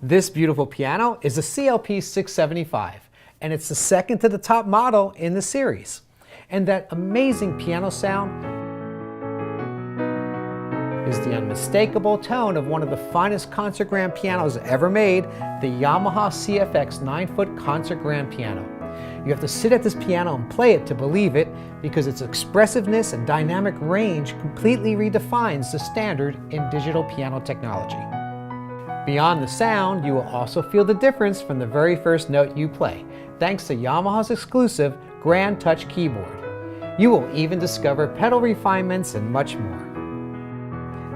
This beautiful piano is a CLP-675, and it's the second to the top model in the series. And that amazing piano sound is the unmistakable tone of one of the finest concert grand pianos ever made, the Yamaha CFX 9-foot concert grand piano. You have to sit at this piano and play it to believe it, because its expressiveness and dynamic range completely redefines the standard in digital piano technology. Beyond the sound, you will also feel the difference from the very first note you play, thanks to Yamaha's exclusive Grand Touch keyboard. You will even discover pedal refinements and much more.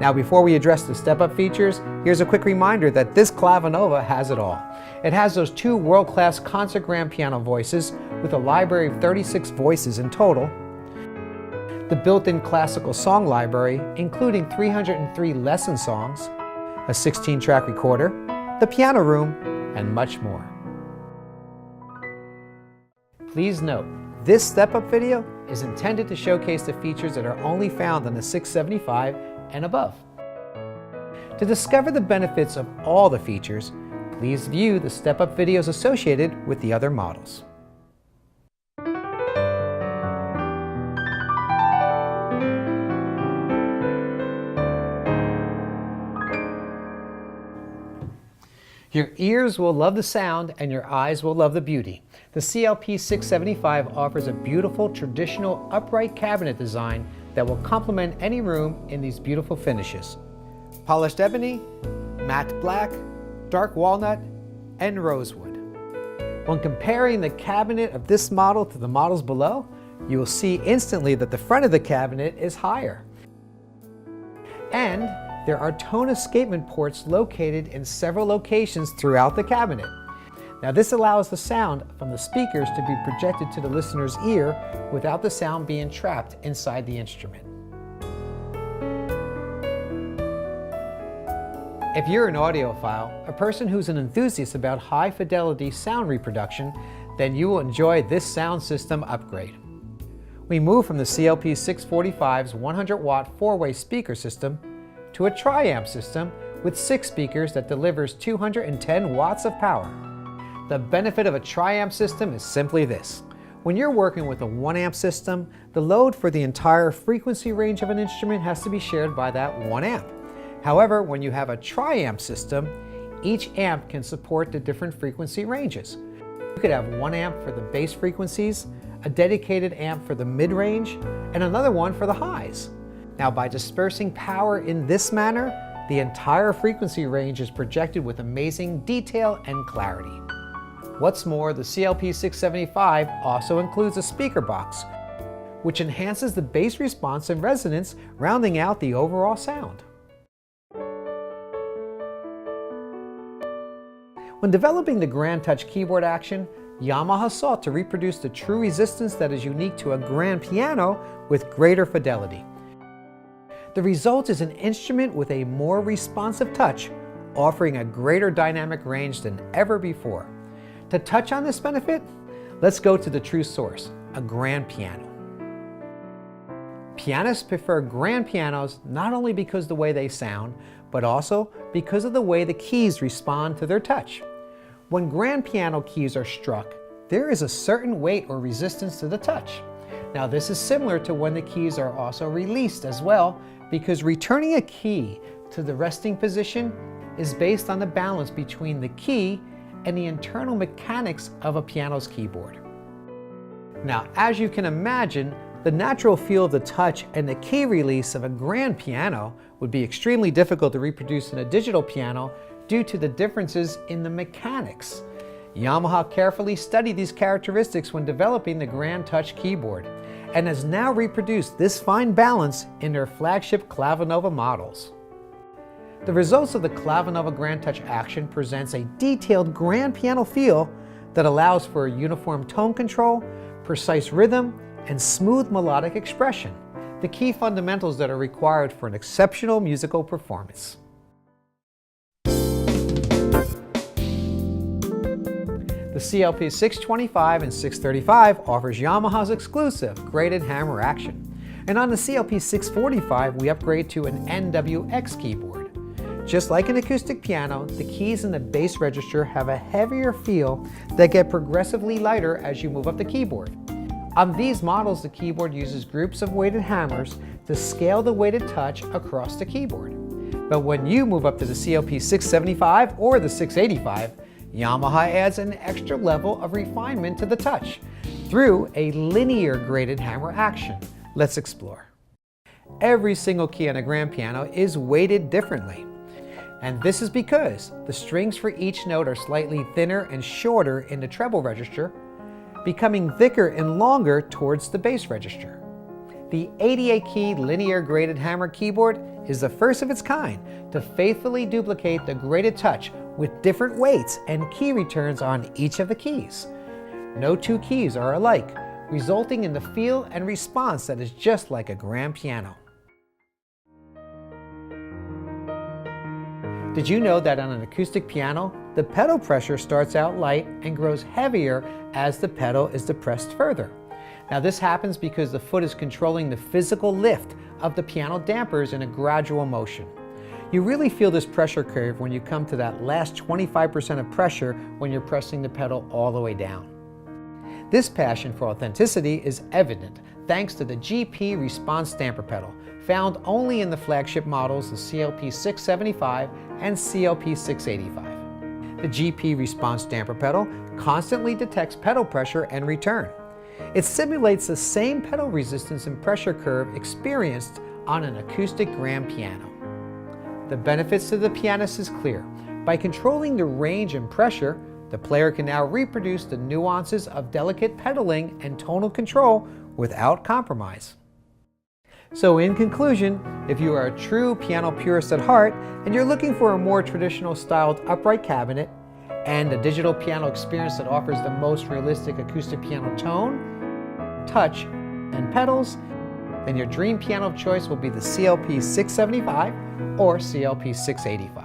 Now, before we address the step-up features, here's a quick reminder that this Clavinova has it all. It has those two world-class concert grand piano voices with a library of 36 voices in total, the built-in classical song library, including 303 lesson songs, a 16-track recorder, the piano room, and much more. Please note, this step-up video is intended to showcase the features that are only found on the 675 and above. To discover the benefits of all the features, please view the step-up videos associated with the other models. Your ears will love the sound and your eyes will love the beauty. The CLP-675 offers a beautiful traditional upright cabinet design that will complement any room in these beautiful finishes. Polished ebony, matte black, dark walnut, and rosewood. When comparing the cabinet of this model to the models below, you will see instantly that the front of the cabinet is higher. And there are tone escapement ports located in several locations throughout the cabinet. Now, this allows the sound from the speakers to be projected to the listener's ear without the sound being trapped inside the instrument. If you're an audiophile, a person who's an enthusiast about high-fidelity sound reproduction, then you will enjoy this sound system upgrade. We move from the CLP-645's 100-watt 4-way speaker system to a tri-amp system with 6 speakers that delivers 210 watts of power. The benefit of a tri-amp system is simply this. When you're working with a 1-amp system, the load for the entire frequency range of an instrument has to be shared by that 1 amp. However, when you have a tri-amp system, each amp can support the different frequency ranges. You could have 1 amp for the bass frequencies, a dedicated amp for the mid-range, and another one for the highs. Now, by dispersing power in this manner, the entire frequency range is projected with amazing detail and clarity. What's more, the CLP-675 also includes a speaker box, which enhances the bass response and resonance, rounding out the overall sound. When developing the Grand Touch keyboard action, Yamaha sought to reproduce the true resistance that is unique to a grand piano with greater fidelity. The result is an instrument with a more responsive touch, offering a greater dynamic range than ever before. To touch on this benefit, let's go to the true source, a grand piano. Pianists prefer grand pianos not only because of the way they sound, but also because of the way the keys respond to their touch. When grand piano keys are struck, there is a certain weight or resistance to the touch. Now, this is similar to when the keys are also released as well, because returning a key to the resting position is based on the balance between the key and the internal mechanics of a piano's keyboard. Now, as you can imagine, the natural feel of the touch and the key release of a grand piano would be extremely difficult to reproduce in a digital piano due to the differences in the mechanics. Yamaha carefully studied these characteristics when developing the Grand Touch keyboard, and has now reproduced this fine balance in their flagship Clavinova models. The results of the Clavinova Grand Touch action presents a detailed grand piano feel that allows for uniform tone control, precise rhythm, and smooth melodic expression, the key fundamentals that are required for an exceptional musical performance. The CLP-625 and 635 offers Yamaha's exclusive graded hammer action. And on the CLP-645, we upgrade to an NWX keyboard. Just like an acoustic piano, the keys in the bass register have a heavier feel that get progressively lighter as you move up the keyboard. On these models, the keyboard uses groups of weighted hammers to scale the weighted touch across the keyboard. But when you move up to the CLP-675 or the 685, Yamaha adds an extra level of refinement to the touch through a linear graded hammer action. Let's explore. Every single key on a grand piano is weighted differently. And this is because the strings for each note are slightly thinner and shorter in the treble register, becoming thicker and longer towards the bass register. The 88-key linear graded hammer keyboard is the first of its kind to faithfully duplicate the graded touch with different weights and key returns on each of the keys. No two keys are alike, resulting in the feel and response that is just like a grand piano. Did you know that on an acoustic piano, the pedal pressure starts out light and grows heavier as the pedal is depressed further? Now this happens because the foot is controlling the physical lift of the piano dampers in a gradual motion. You really feel this pressure curve when you come to that last 25% of pressure when you're pressing the pedal all the way down. This passion for authenticity is evident thanks to the GP response damper pedal, found only in the flagship models, the CLP-675 and CLP-685. The GP response damper pedal constantly detects pedal pressure and return. It simulates the same pedal resistance and pressure curve experienced on an acoustic grand piano. The benefits to the pianist is clear. By controlling the range and pressure, the player can now reproduce the nuances of delicate pedaling and tonal control without compromise. So in conclusion, if you are a true piano purist at heart and you're looking for a more traditional styled upright cabinet and a digital piano experience that offers the most realistic acoustic piano tone, touch, and pedals, then your dream piano of choice will be the CLP-675 or CLP-685.